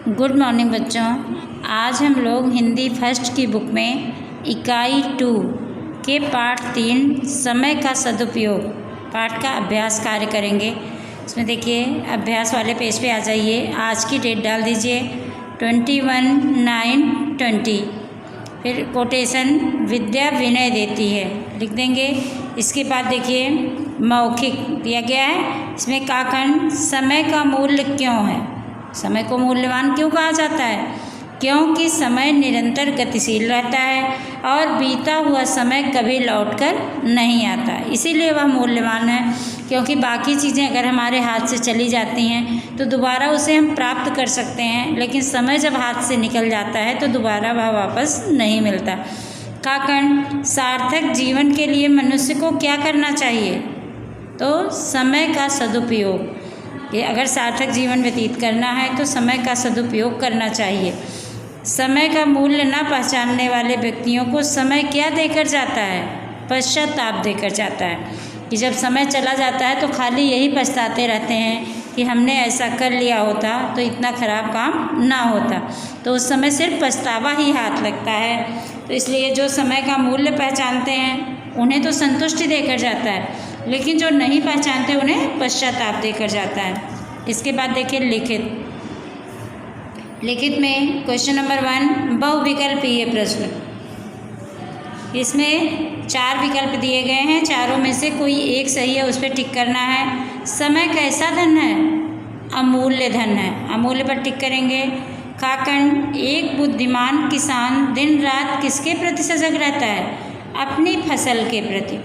Good morning बच्चों। आज हम लोग हिंदी फर्स्ट की बुक में इकाई 2 के पाठ 3 समय का सदुपयोग पाठ का अभ्यास कार्य करेंगे। इसमें देखिए अभ्यास वाले पेज पे आ जाइए। आज की डेट डाल दीजिए 21/9/20। फिर कोटेशन विद्या विनय देती है लिख देंगे। इसके बाद देखिए मौखिक दिया गया है। इसमें काखंड समय का मूल्य क्यों है, समय को मूल्यवान क्यों कहा जाता है? क्योंकि समय निरंतर गतिशील रहता है और बीता हुआ समय कभी लौटकर नहीं आता, इसीलिए वह मूल्यवान है। क्योंकि बाकी चीज़ें अगर हमारे हाथ से चली जाती हैं तो दोबारा उसे हम प्राप्त कर सकते हैं, लेकिन समय जब हाथ से निकल जाता है तो दोबारा वह वापस नहीं मिलता। काखंड सार्थक जीवन के लिए मनुष्य को क्या करना चाहिए? तो समय का सदुपयोग। ये अगर सार्थक जीवन व्यतीत करना है तो समय का सदुपयोग करना चाहिए। समय का मूल्य न पहचानने वाले व्यक्तियों को समय क्या देकर जाता है? पश्चाताप देकर जाता है। कि जब समय चला जाता है तो खाली यही पछताते रहते हैं कि हमने ऐसा कर लिया होता तो इतना खराब काम ना होता, तो उस समय सिर्फ पछतावा ही हाथ लगता है। तो इसलिए जो समय का मूल्य पहचानते हैं उन्हें तो संतुष्टि देकर जाता है, लेकिन जो नहीं पहचानते उन्हें पश्चाताप देकर जाता है। इसके बाद देखिए लिखित में क्वेश्चन नंबर 1 बहुविकल्पीय प्रश्न। इसमें 4 विकल्प दिए गए हैं, चारों में से कोई एक सही है, उस पर टिक करना है। समय कैसा धन है? अमूल्य धन है, अमूल्य पर टिक करेंगे। काखंड एक बुद्धिमान किसान दिन रात किसके प्रति सजग रहता है? अपनी फसल के प्रति।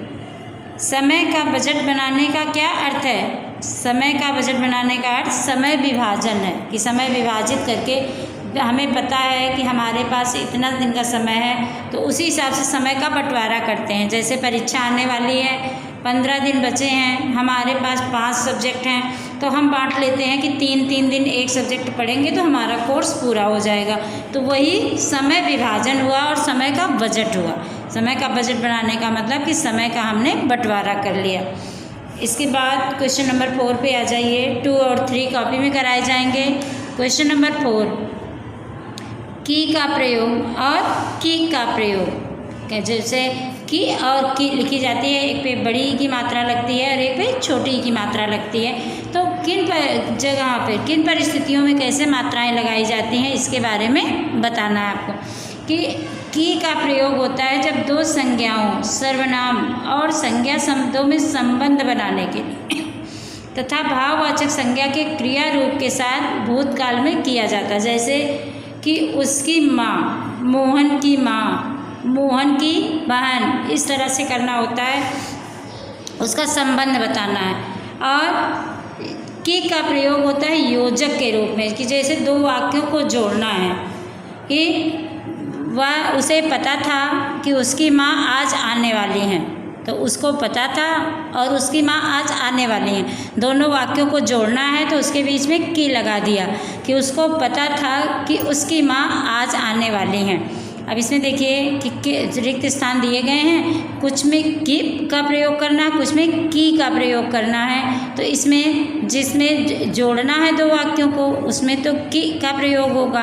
समय का बजट बनाने का क्या अर्थ है? समय का बजट बनाने का अर्थ समय विभाजन है, कि समय विभाजित करके हमें पता है कि हमारे पास इतना दिन का समय है तो उसी हिसाब से समय का बंटवारा करते हैं। जैसे परीक्षा आने वाली है, 15 दिन बचे हैं, हमारे पास 5 सब्जेक्ट हैं, तो हम बांट लेते हैं कि 3-3 दिन एक सब्जेक्ट पढ़ेंगे तो हमारा कोर्स पूरा हो जाएगा। तो वही समय विभाजन हुआ और समय का बजट हुआ। समय का बजट बनाने का मतलब कि समय का हमने बंटवारा कर लिया। इसके बाद क्वेश्चन नंबर 4 पे आ जाइए। 2 और 3 कॉपी में कराए जाएंगे। क्वेश्चन नंबर 4 की का प्रयोग और की का प्रयोग। जैसे की और की लिखी जाती है, एक पे बड़ी ई की मात्रा लगती है और एक पे छोटी ई की मात्रा लगती है, तो किन जगह पे किन परिस्थितियों में कैसे मात्राएं लगाई जाती हैं इसके बारे में बताना है आपको। कि की का प्रयोग होता है जब दो संज्ञाओं सर्वनाम और संज्ञा शब्दों में संबंध बनाने के लिए तथा भाववाचक संज्ञा के क्रिया रूप के साथ भूतकाल में किया जाता है। जैसे कि उसकी माँ, मोहन की माँ, मोहन की बहन, इस तरह से करना होता है, उसका संबंध बताना है। और की का प्रयोग होता है योजक के रूप में, कि जैसे 2 वाक्यों को जोड़ना है कि वह उसे पता था कि उसकी माँ आज आने वाली हैं, तो उसको पता था और उसकी माँ आज आने वाली हैं, दोनों वाक्यों को जोड़ना है तो उसके बीच में की लगा दिया कि उसको पता था कि उसकी माँ आज आने वाली हैं। अब इसमें देखिए कि रिक्त स्थान दिए गए हैं, कुछ में की का प्रयोग करना है, कुछ में की का प्रयोग करना है। तो इसमें जिसमें जोड़ना है 2 वाक्यों को उसमें तो की का प्रयोग होगा,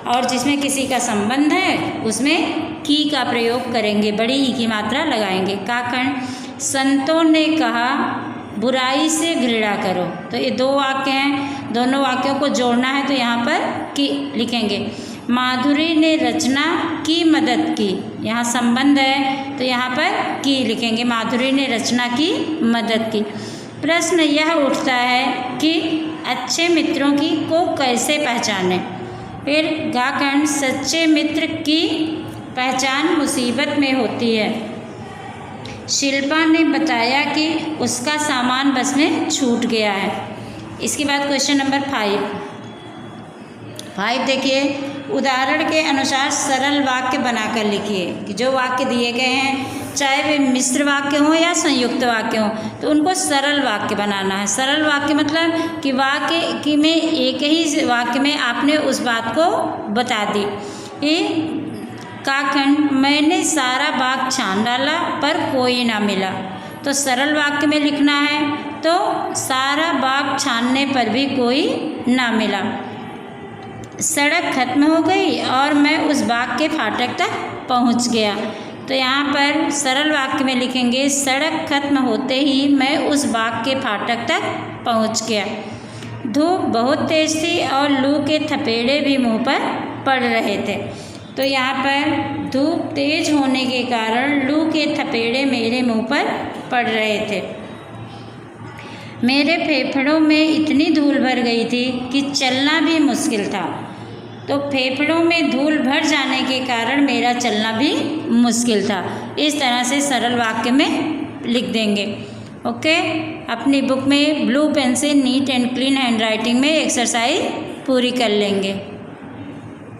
और जिसमें किसी का संबंध है उसमें की का प्रयोग करेंगे, बड़ी ई की मात्रा लगाएंगे। काखंड संतों ने कहा बुराई से घृणा करो। तो ये 2 वाक्य हैं, दोनों वाक्यों को जोड़ना है तो यहाँ पर की लिखेंगे। माधुरी ने रचना की मदद की, यहाँ संबंध है तो यहाँ पर की लिखेंगे, माधुरी ने रचना की मदद की। प्रश्न यह उठता है कि अच्छे मित्रों की को कैसे पहचानें? फिर काखंड सच्चे मित्र की पहचान मुसीबत में होती है। शिल्पा ने बताया कि उसका सामान बस में छूट गया है। इसके बाद क्वेश्चन नंबर 5 देखिए, उदाहरण के अनुसार सरल वाक्य बनाकर लिखिए। कि जो वाक्य दिए गए हैं चाहे वे मिश्र वाक्य हों या संयुक्त वाक्य हों, तो उनको सरल वाक्य बनाना है। सरल वाक्य मतलब कि वाक्य की में एक ही वाक्य में आपने उस बात को बता दी। काखंड मैंने सारा बाग छान डाला पर कोई ना मिला, तो सरल वाक्य में लिखना है तो सारा बाग छानने पर भी कोई ना मिला। सड़क खत्म हो गई और मैं उस बाग के फाटक तक पहुंच गया। तो यहाँ पर सरल वाक्य में लिखेंगे सड़क खत्म होते ही मैं उस बाग के फाटक तक पहुंच गया। धूप बहुत तेज थी और लू के थपेड़े भी मुंह पर पड़ रहे थे। तो यहाँ पर धूप तेज होने के कारण लू के थपेड़े मेरे मुंह पर पड़ रहे थे। मेरे फेफड़ों में इतनी धूल भर गई थी कि चलना भी मुश्किल था। तो फेफड़ों में धूल भर जाने के कारण मेरा चलना भी मुश्किल था। इस तरह से सरल वाक्य में लिख देंगे। ओके, अपनी बुक में ब्लू पेन से neat and clean hand writing में एक्सरसाइज पूरी कर लेंगे।